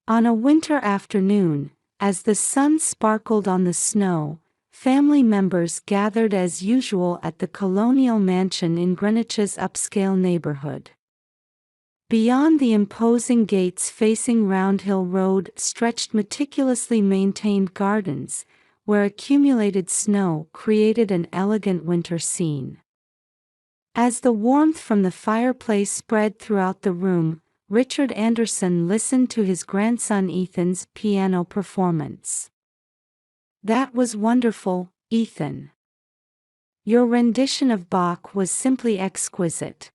On a winter afternoon, as the sun sparkled on the snow, family members gathered as usual at the colonial mansion in Greenwich's upscale neighborhood. Beyond the imposing gates facing Round Hill Road stretched meticulously maintained gardens, where accumulated snow created an elegant winter scene. As the warmth from the fireplace spread throughout the room, Richard Anderson listened to his grandson Ethan's piano performance. "That was wonderful, Ethan. Your rendition of Bach was simply exquisite."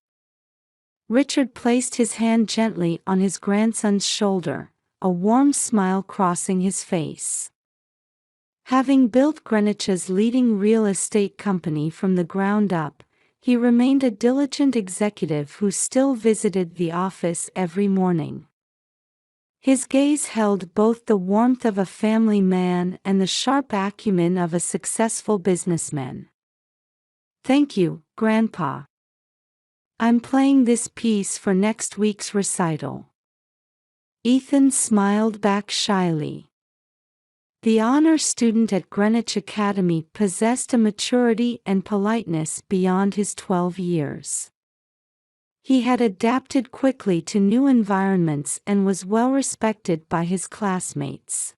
Richard placed his hand gently on his grandson's shoulder, a warm smile crossing his face. Having built Greenwich's leading real estate company from the ground up, he remained a diligent executive who still visited the office every morning. His gaze held both the warmth of a family man and the sharp acumen of a successful businessman. "Thank you, Grandpa. I'm playing this piece for next week's recital." Ethan smiled back shyly. The honor student at Greenwich Academy possessed a maturity and politeness beyond his 12 years. He had adapted quickly to new environments and was well respected by his classmates.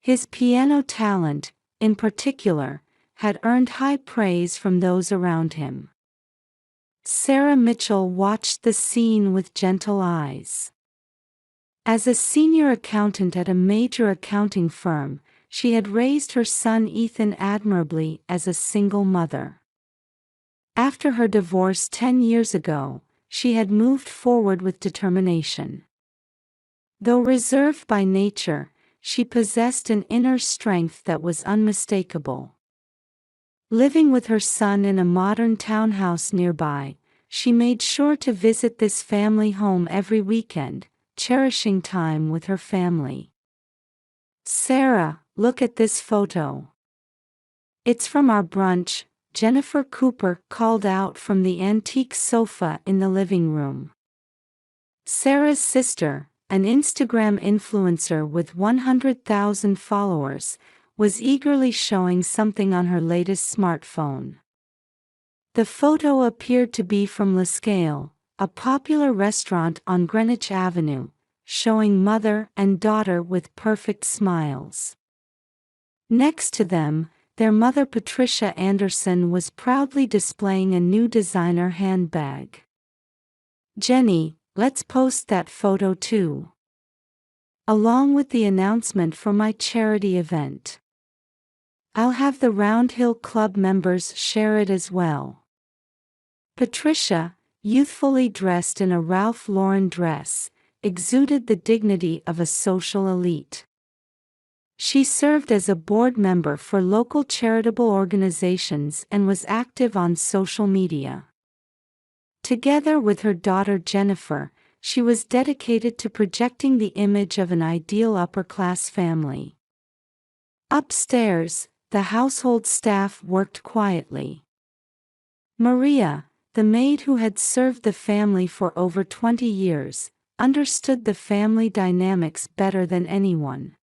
His piano talent, in particular, had earned high praise from those around him. Sarah Mitchell watched the scene with gentle eyes. As a senior accountant at a major accounting firm, she had raised her son Ethan admirably as a single mother. After her divorce 10 years ago, she had moved forward with determination. Though reserved by nature, she possessed an inner strength that was unmistakable. Living with her son in a modern townhouse nearby, she made sure to visit this family home every weekend, cherishing time with her family. "Sarah, look at this photo. It's from our brunch," Jennifer Cooper called out from the antique sofa in the living room. Sarah's sister, an Instagram influencer with 100,000 followers, was eagerly showing something on her latest smartphone. The photo appeared to be from Le Scale, a popular restaurant on Greenwich Avenue, showing mother and daughter with perfect smiles. Next to them, their mother Patricia Anderson was proudly displaying a new designer handbag. "Jenny, let's post that photo too. Along with the announcement for my charity event. I'll have the Round Hill Club members share it as well." Patricia, youthfully dressed in a Ralph Lauren dress, exuded the dignity of a social elite. She served as a board member for local charitable organizations and was active on social media. Together with her daughter Jennifer, she was dedicated to projecting the image of an ideal upper-class family. Upstairs, the household staff worked quietly. Maria, the maid who had served the family for over 20 years, understood the family dynamics better than anyone.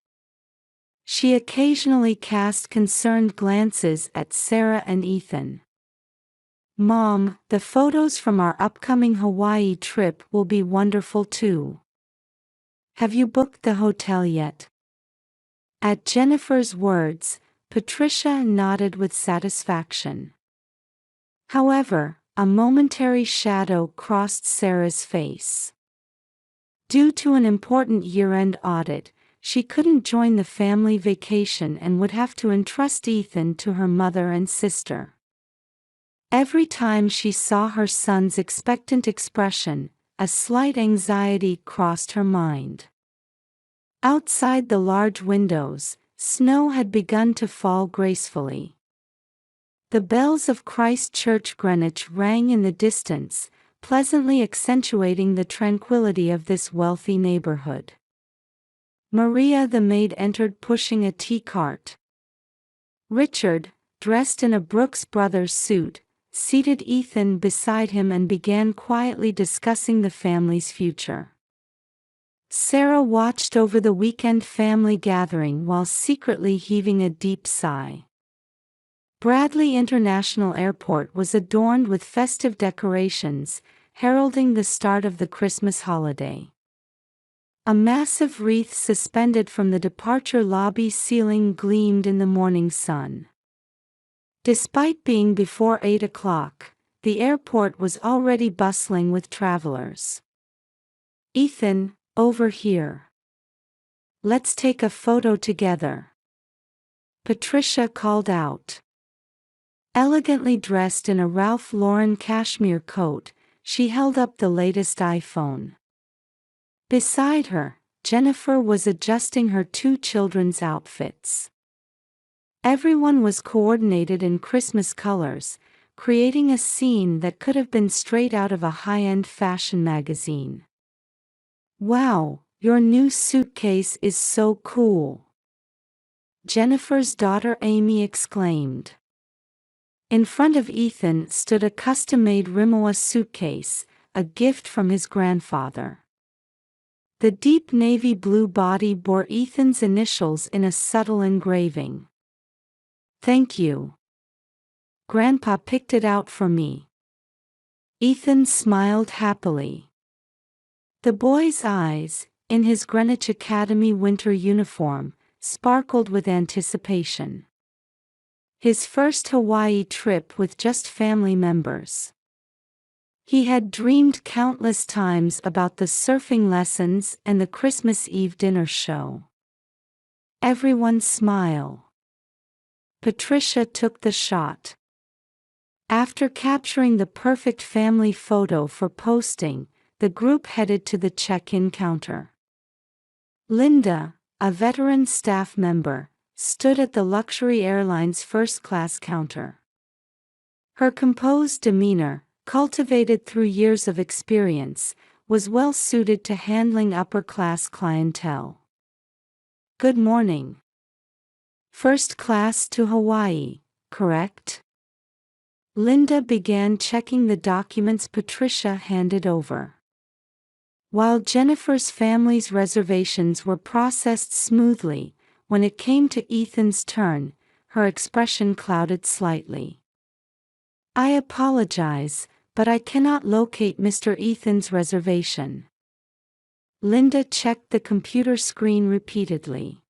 She occasionally cast concerned glances at Sarah and Ethan. "Mom, the photos from our upcoming Hawaii trip will be wonderful too. Have you booked the hotel yet?" At Jennifer's words, Patricia nodded with satisfaction. However, a momentary shadow crossed Sarah's face. Due to an important year-end audit, she couldn't join the family vacation and would have to entrust Ethan to her mother and sister. Every time she saw her son's expectant expression, a slight anxiety crossed her mind. Outside the large windows, snow had begun to fall gracefully. The bells of Christ Church Greenwich rang in the distance, pleasantly accentuating the tranquility of this wealthy neighborhood. Maria the maid entered pushing a tea cart. Richard, dressed in a Brooks Brothers suit, seated Ethan beside him and began quietly discussing the family's future. Sarah watched over the weekend family gathering while secretly heaving a deep sigh. Bradley International Airport was adorned with festive decorations, heralding the start of the Christmas holiday. A massive wreath suspended from the departure lobby ceiling gleamed in the morning sun. Despite being before 8 o'clock, the airport was already bustling with travelers. "Ethan, over here. Let's take a photo together," Patricia called out. Elegantly dressed in a Ralph Lauren cashmere coat, she held up the latest iPhone. Beside her, Jennifer was adjusting her two children's outfits. Everyone was coordinated in Christmas colors, creating a scene that could have been straight out of a high-end fashion magazine. "Wow, your new suitcase is so cool," Jennifer's daughter Amy exclaimed. In front of Ethan stood a custom-made Rimowa suitcase, a gift from his grandfather. The deep navy blue body bore Ethan's initials in a subtle engraving. "Thank you. Grandpa picked it out for me." Ethan smiled happily. The boy's eyes, in his Greenwich Academy winter uniform, sparkled with anticipation. His first Hawaii trip with just family members. He had dreamed countless times about the surfing lessons and the Christmas Eve dinner show. Everyone smiled. Patricia took the shot. After capturing the perfect family photo for posting, the group headed to the check-in counter. Linda, a veteran staff member, stood at the luxury airline's first-class counter. Her composed demeanor, cultivated through years of experience, was well suited to handling upper-class clientele. "Good morning. First class to Hawaii, correct?" Linda began checking the documents Patricia handed over. While Jennifer's family's reservations were processed smoothly, when it came to Ethan's turn, her expression clouded slightly. "I apologize, but I cannot locate Mr. Ethan's reservation." Linda checked the computer screen repeatedly.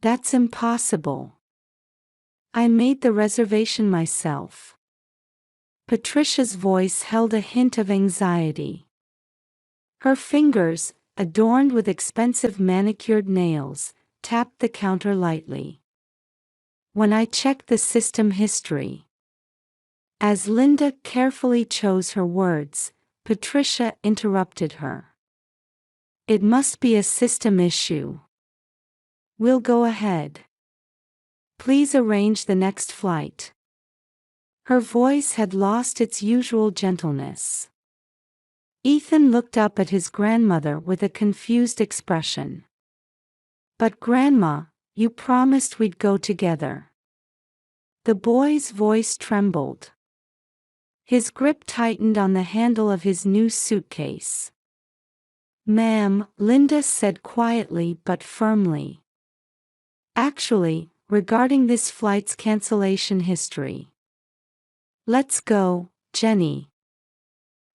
"That's impossible. I made the reservation myself." Patricia's voice held a hint of anxiety. Her fingers, adorned with expensive manicured nails, tapped the counter lightly. "When I checked the system history." As Linda carefully chose her words, Patricia interrupted her. "It must be a system issue. We'll go ahead. Please arrange the next flight." Her voice had lost its usual gentleness. Ethan looked up at his grandmother with a confused expression. "But Grandma, you promised we'd go together." The boy's voice trembled. His grip tightened on the handle of his new suitcase. "Ma'am," Linda said quietly but firmly. "Actually, regarding this flight's cancellation history." "Let's go, Jenny."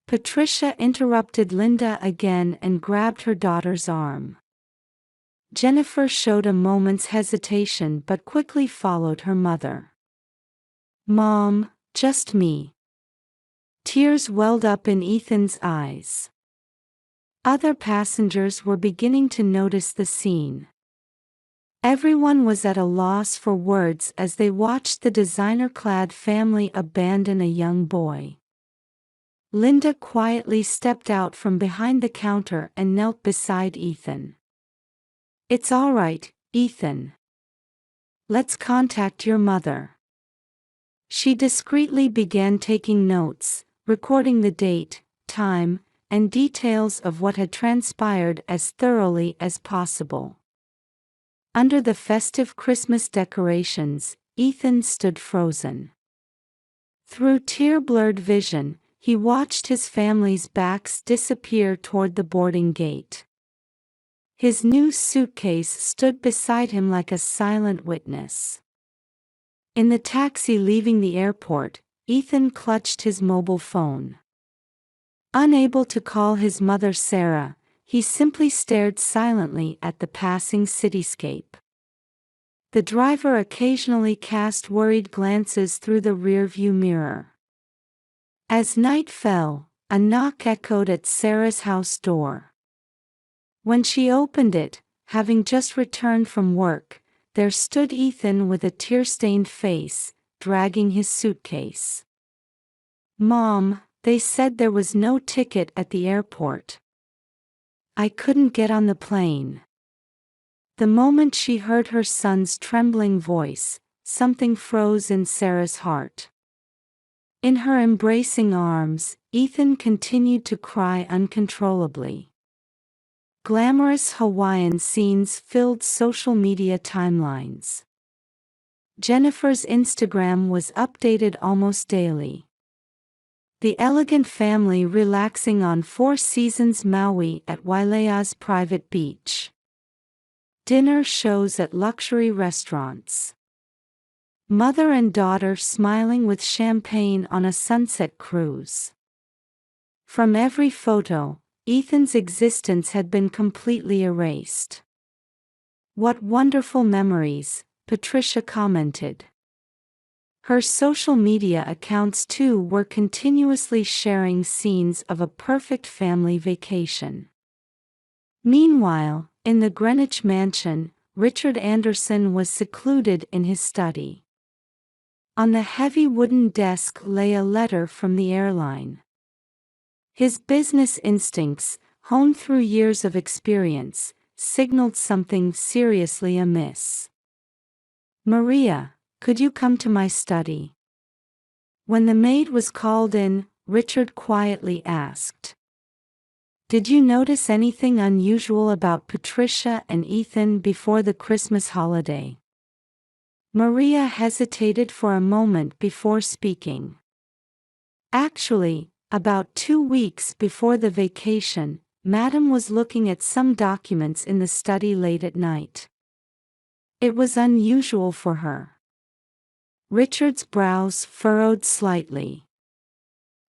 Patricia interrupted Linda again and grabbed her daughter's arm. Jennifer showed a moment's hesitation but quickly followed her mother. "Mom, just me." Tears welled up in Ethan's eyes. Other passengers were beginning to notice the scene. Everyone was at a loss for words as they watched the designer-clad family abandon a young boy. Linda quietly stepped out from behind the counter and knelt beside Ethan. "It's all right, Ethan. Let's contact your mother." She discreetly began taking notes, recording the date, time, and details of what had transpired as thoroughly as possible. Under the festive Christmas decorations, Ethan stood frozen. Through tear-blurred vision, he watched his family's backs disappear toward the boarding gate. His new suitcase stood beside him like a silent witness. In the taxi leaving the airport, Ethan clutched his mobile phone. Unable to call his mother Sarah, he simply stared silently at the passing cityscape. The driver occasionally cast worried glances through the rearview mirror. As night fell, a knock echoed at Sarah's house door. When she opened it, having just returned from work, there stood Ethan with a tear-stained face, dragging his suitcase. "Mom, they said there was no ticket at the airport. I couldn't get on the plane." The moment she heard her son's trembling voice, something froze in Sarah's heart. In her embracing arms, Ethan continued to cry uncontrollably. Glamorous Hawaiian scenes filled social media timelines. Jennifer's Instagram was updated almost daily. The elegant family relaxing on Four Seasons Maui at Wailea's private beach. Dinner shows at luxury restaurants. Mother and daughter smiling with champagne on a sunset cruise. From every photo, Ethan's existence had been completely erased. "What wonderful memories," Patricia commented. Her social media accounts too were continuously sharing scenes of a perfect family vacation. Meanwhile, in the Greenwich mansion, Richard Anderson was secluded in his study. On the heavy wooden desk lay a letter from the airline. His business instincts, honed through years of experience, signaled something seriously amiss. "Maria, could you come to my study?" When the maid was called in, Richard quietly asked, "Did you notice anything unusual about Patricia and Ethan before the Christmas holiday?" Maria hesitated for a moment before speaking. "Actually, about 2 weeks before the vacation, Madam was looking at some documents in the study late at night. It was unusual for her." Richard's brows furrowed slightly.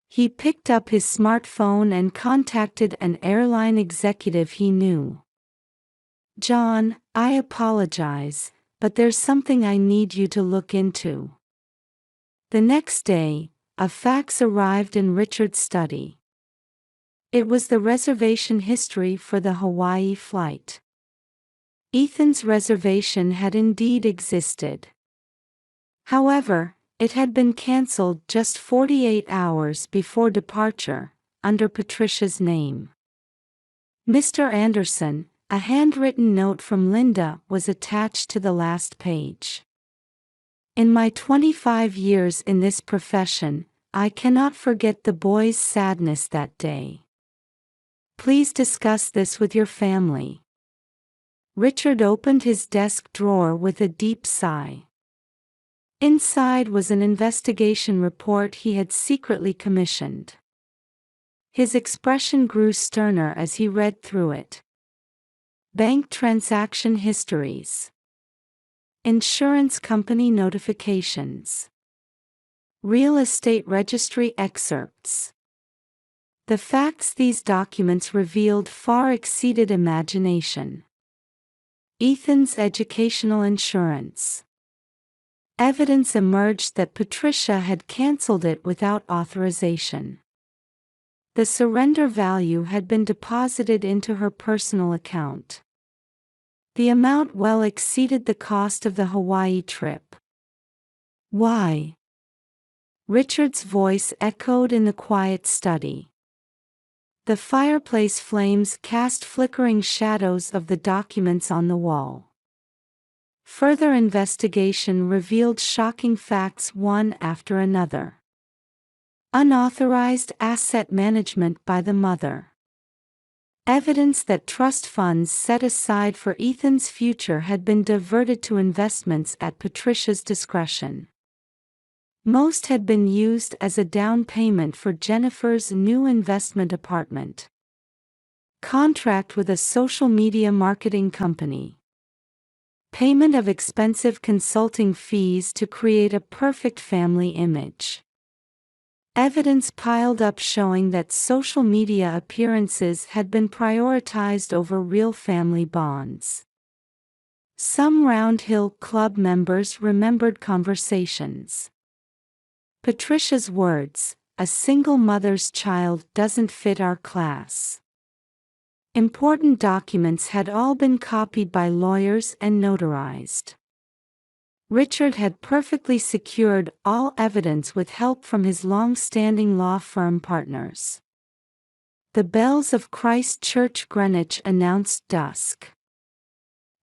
He picked up his smartphone and contacted an airline executive he knew. "John, I apologize, but there's something I need you to look into." The next day, a fax arrived in Richard's study. It was the reservation history for the Hawaii flight. Ethan's reservation had indeed existed. However, it had been cancelled just 48 hours before departure, under Patricia's name. "Mr. Anderson," a handwritten note from Linda was attached to the last page. "In my 25 years in this profession, I cannot forget the boys' sadness that day. Please discuss this with your family." Richard opened his desk drawer with a deep sigh. Inside was an investigation report he had secretly commissioned. His expression grew sterner as he read through it. Bank transaction histories. Insurance company notifications. Real estate registry excerpts. The facts these documents revealed far exceeded imagination. Ethan's educational insurance. Evidence emerged that Patricia had cancelled it without authorization. The surrender value had been deposited into her personal account. The amount well exceeded the cost of the Hawaii trip. "Why?" Richard's voice echoed in the quiet study. The fireplace flames cast flickering shadows of the documents on the wall. Further investigation revealed shocking facts one after another. Unauthorized asset management by the mother. Evidence that trust funds set aside for Ethan's future had been diverted to investments at Patricia's discretion. Most had been used as a down payment for Jennifer's new investment apartment. Contract with a social media marketing company. Payment of expensive consulting fees to create a perfect family image. Evidence piled up showing that social media appearances had been prioritized over real family bonds. Some Round Hill Club members remembered conversations. Patricia's words, "A single mother's child doesn't fit our class." Important documents had all been copied by lawyers and notarized. Richard had perfectly secured all evidence with help from his long-standing law firm partners. The bells of Christ Church, Greenwich announced dusk.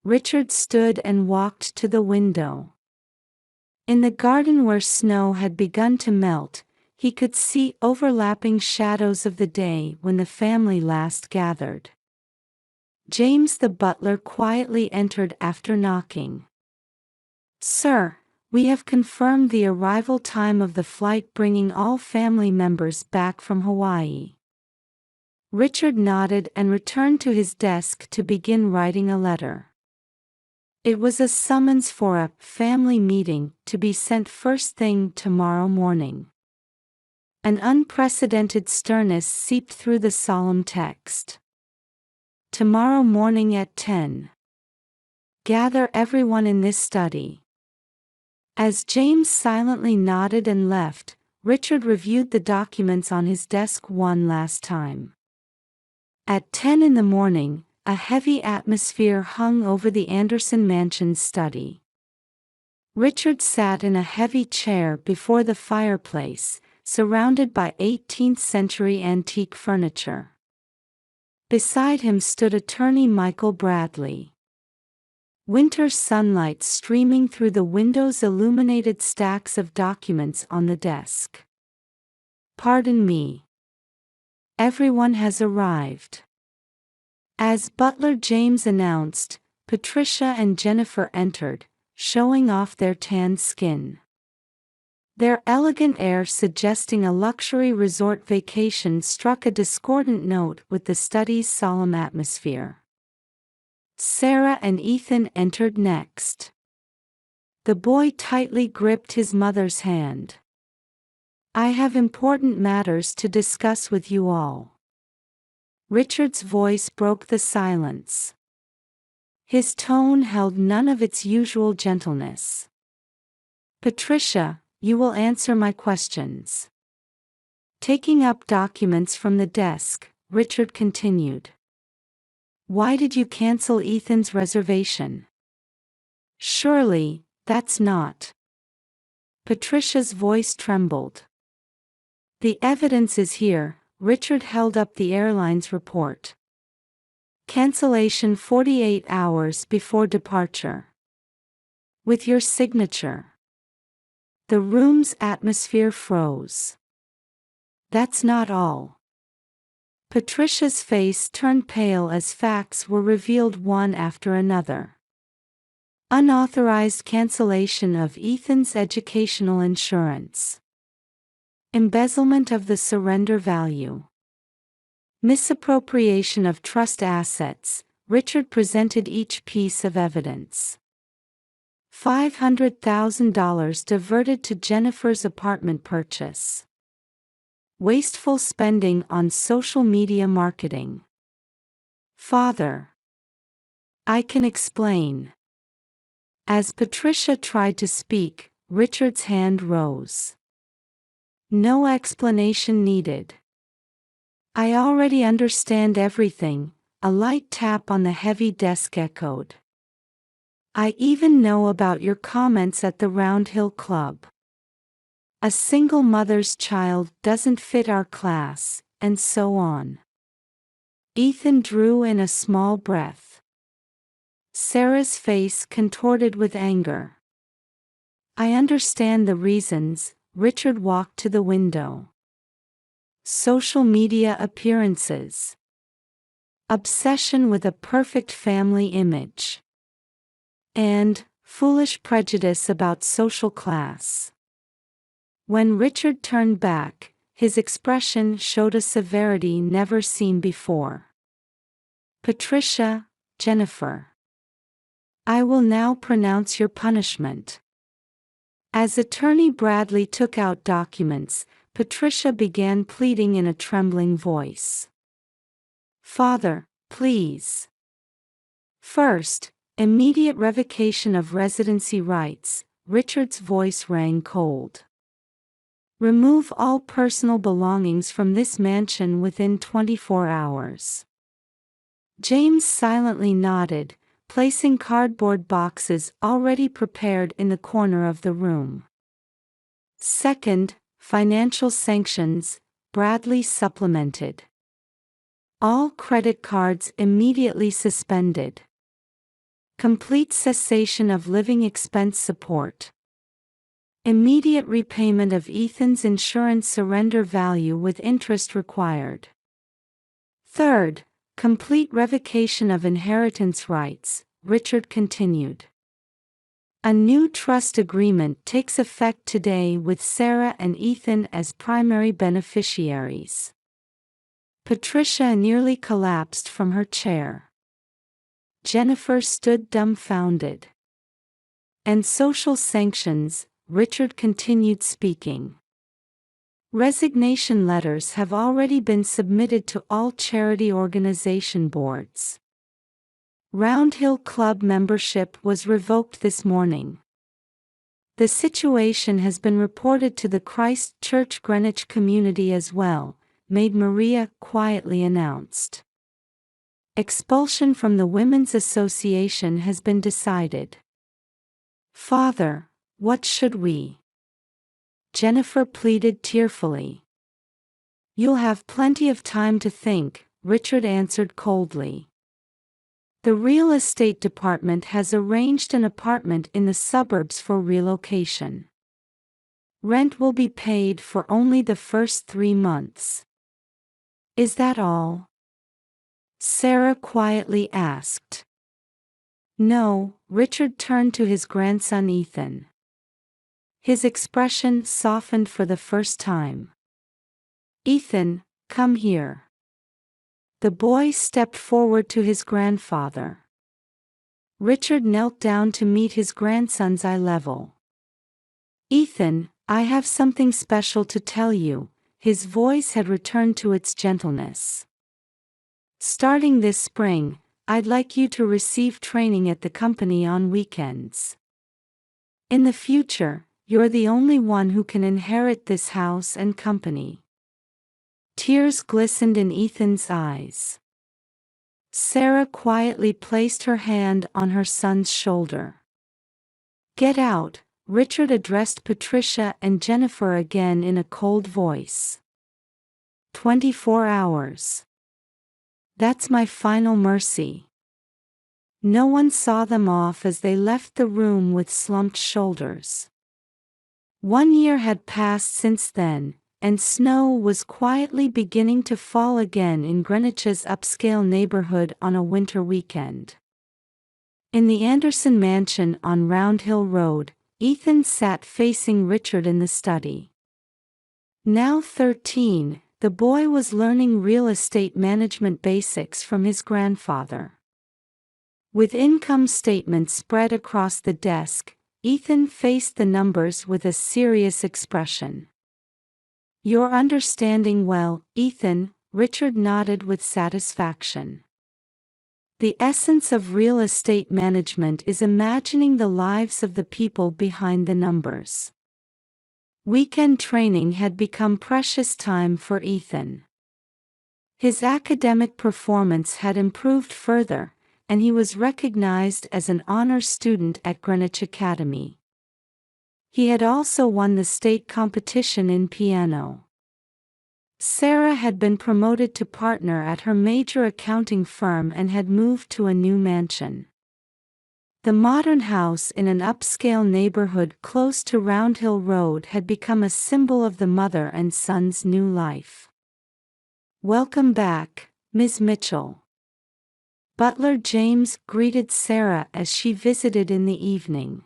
Richard stood and walked to the window. In the garden where snow had begun to melt, he could see overlapping shadows of the day when the family last gathered. James the butler quietly entered after knocking. "Sir, we have confirmed the arrival time of the flight bringing all family members back from Hawaii." Richard nodded and returned to his desk to begin writing a letter. It was a summons for a family meeting to be sent first thing tomorrow morning. An unprecedented sternness seeped through the solemn text. "Tomorrow morning at 10. Gather everyone in this study." As James silently nodded and left, Richard reviewed the documents on his desk one last time. At 10 in the morning, a heavy atmosphere hung over the Anderson mansion's study. Richard sat in a heavy chair before the fireplace, surrounded by 18th-century antique furniture. Beside him stood attorney Michael Bradley. Winter sunlight streaming through the windows illuminated stacks of documents on the desk. "Pardon me. Everyone has arrived." As butler James announced, Patricia and Jennifer entered, showing off their tanned skin. Their elegant air suggesting a luxury resort vacation struck a discordant note with the study's solemn atmosphere. Sarah and Ethan entered next. The boy tightly gripped his mother's hand. "I have important matters to discuss with you all." Richard's voice broke the silence. His tone held none of its usual gentleness. "Patricia, you will answer my questions." Taking up documents from the desk, Richard continued. "Why did you cancel Ethan's reservation? Surely, that's not..." Patricia's voice trembled. "The evidence is here." Richard held up the airline's report. "Cancellation 48 hours before departure. With your signature." The room's atmosphere froze. "That's not all." Patricia's face turned pale as facts were revealed one after another. Unauthorized cancellation of Ethan's educational insurance. Embezzlement of the surrender value. Misappropriation of trust assets. Richard presented each piece of evidence. $500,000 diverted to Jennifer's apartment purchase. Wasteful spending on social media marketing. "Father, I can explain." As Patricia tried to speak, Richard's hand rose. "No explanation needed. I already understand everything." A light tap on the heavy desk echoed. "I even know about your comments at the Round Hill Club. A single mother's child doesn't fit our class, and so on." Ethan drew in a small breath. Sarah's face contorted with anger. "I understand the reasons." Richard walked to the window. Social media appearances. Obsession with a perfect family image. And foolish prejudice about social class. When Richard turned back, his expression showed a severity never seen before. Patricia, Jennifer. I will now pronounce your punishment. As Attorney Bradley took out documents, Patricia began pleading in a trembling voice. Father, please. First, immediate revocation of residency rights. Richard's voice rang cold. Remove all personal belongings from this mansion within 24 hours. James silently nodded, placing cardboard boxes already prepared in the corner of the room. Second, financial sanctions. Bradley supplemented. All credit cards immediately suspended. Complete cessation of living expense support. Immediate repayment of Ethan's insurance surrender value with interest required. Third, complete revocation of inheritance rights. Richard continued. A new trust agreement takes effect today with Sarah and Ethan as primary beneficiaries. Patricia nearly collapsed from her chair. Jennifer stood dumbfounded. And social sanctions. Richard continued speaking. Resignation letters have already been submitted to all charity organization boards. Round Hill Club membership was revoked this morning. The situation has been reported to the Christ Church Greenwich community as well, Maid Maria quietly announced. Expulsion from the Women's Association has been decided. Father, what should we? Jennifer pleaded tearfully. You'll have plenty of time to think, Richard answered coldly. The real estate department has arranged an apartment in the suburbs for relocation. Rent will be paid for only the first 3 months. Is that all? Sarah quietly asked. No, Richard turned to his grandson Ethan. His expression softened for the first time. Ethan, come here. The boy stepped forward to his grandfather. Richard knelt down to meet his grandson's eye level. Ethan, I have something special to tell you. His voice had returned to its gentleness. Starting this spring, I'd like you to receive training at the company on weekends. In the future, you're the only one who can inherit this house and company. Tears glistened in Ethan's eyes. Sarah quietly placed her hand on her son's shoulder. Get out, Richard addressed Patricia and Jennifer again in a cold voice. 24 hours. That's my final mercy. No one saw them off as they left the room with slumped shoulders. 1 year had passed since then, and snow was quietly beginning to fall again in Greenwich's upscale neighborhood on a winter weekend. In the Anderson mansion on Round Hill Road, Ethan sat facing Richard in the study. Now 13, the boy was learning real estate management basics from his grandfather. With income statements spread across the desk, Ethan faced the numbers with a serious expression. You're understanding well, Ethan, Richard nodded with satisfaction. The essence of real estate management is imagining the lives of the people behind the numbers. Weekend training had become precious time for Ethan. His academic performance had improved further, and he was recognized as an honor student at Greenwich Academy. He had also won the state competition in piano. Sarah had been promoted to partner at her major accounting firm and had moved to a new mansion. The modern house in an upscale neighborhood close to Round Hill Road had become a symbol of the mother and son's new life. Welcome back, Ms. Mitchell. Butler James greeted Sarah as she visited in the evening.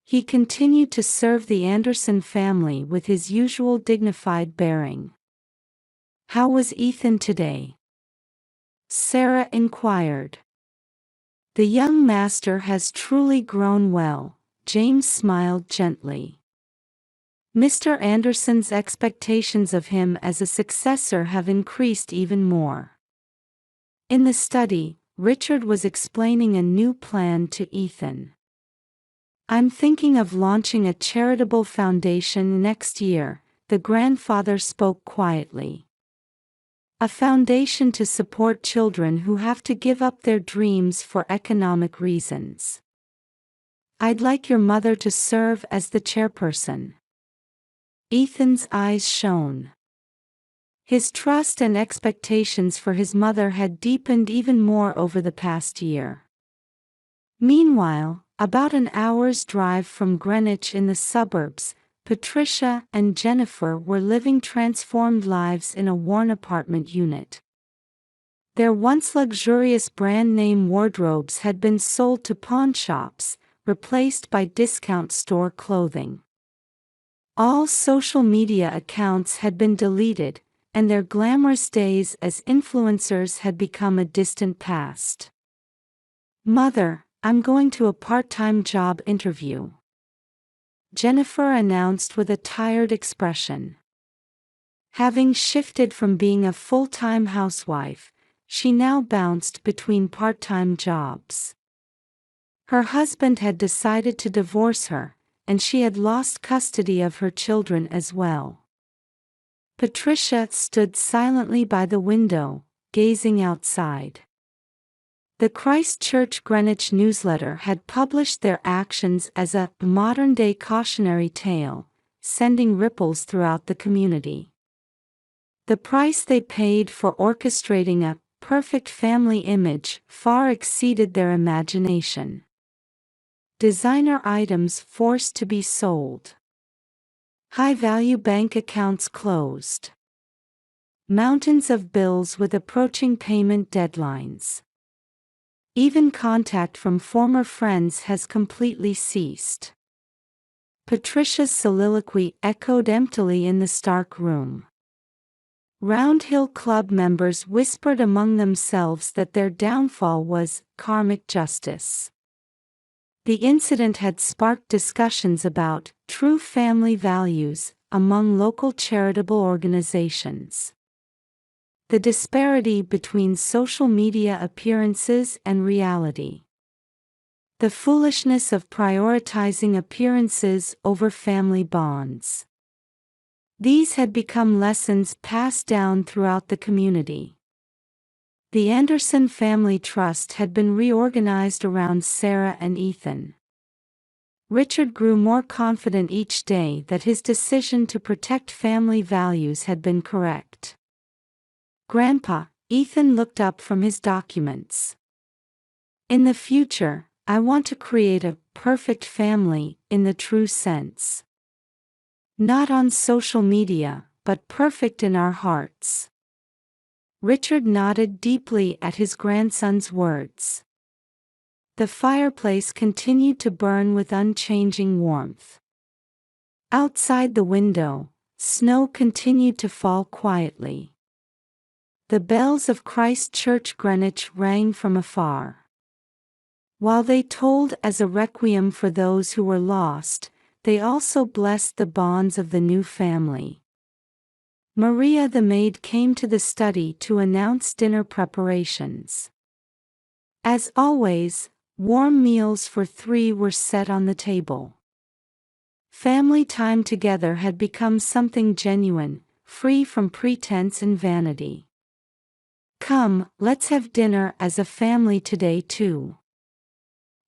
He continued to serve the Anderson family with his usual dignified bearing. How was Ethan today? Sarah inquired. The young master has truly grown well, James smiled gently. Mr. Anderson's expectations of him as a successor have increased even more. In the study, Richard was explaining a new plan to Ethan. I'm thinking of launching a charitable foundation next year, the grandfather spoke quietly. A foundation to support children who have to give up their dreams for economic reasons. I'd like your mother to serve as the chairperson. Ethan's eyes shone. His trust and expectations for his mother had deepened even more over the past year. Meanwhile, about an hour's drive from Greenwich in the suburbs, Patricia and Jennifer were living transformed lives in a worn apartment unit. Their once luxurious brand-name wardrobes had been sold to pawn shops, replaced by discount store clothing. All social media accounts had been deleted, and their glamorous days as influencers had become a distant past. Mother, I'm going to a part-time job interview, Jennifer announced with a tired expression. Having shifted from being a full-time housewife, she now bounced between part-time jobs. Her husband had decided to divorce her, and she had lost custody of her children as well. Patricia stood silently by the window, gazing outside. The Christchurch Greenwich newsletter had published their actions as a modern-day cautionary tale, sending ripples throughout the community. The price they paid for orchestrating a perfect family image far exceeded their imagination. Designer items forced to be sold. High-value bank accounts closed. Mountains of bills with approaching payment deadlines. Even contact from former friends has completely ceased. Patricia's soliloquy echoed emptily in the stark room. Round Hill Club members whispered among themselves that their downfall was karmic justice. The incident had sparked discussions about true family values among local charitable organizations. The disparity between social media appearances and reality. The foolishness of prioritizing appearances over family bonds. These had become lessons passed down throughout the community. The Anderson Family Trust had been reorganized around Sarah and Ethan. Richard grew more confident each day that his decision to protect family values had been correct. Grandpa, Ethan looked up from his documents. In the future, I want to create a perfect family in the true sense. Not on social media, but perfect in our hearts. Richard nodded deeply at his grandson's words. The fireplace continued to burn with unchanging warmth. Outside the window, snow continued to fall quietly. The bells of Christchurch Greenwich rang from afar. While they tolled as a requiem for those who were lost, they also blessed the bonds of the new family. Maria the maid came to the study to announce dinner preparations. As always, warm meals for 3 were set on the table. Family time together had become something genuine, free from pretense and vanity. Come, let's have dinner as a family today too.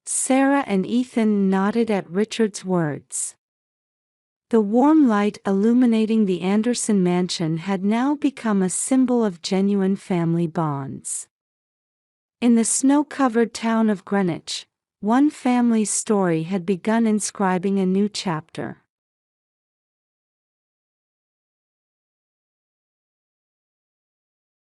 Sarah and Ethan nodded at Richard's words. The warm light illuminating the Anderson mansion had now become a symbol of genuine family bonds. In the snow-covered town of Greenwich, one family's story had begun inscribing a new chapter.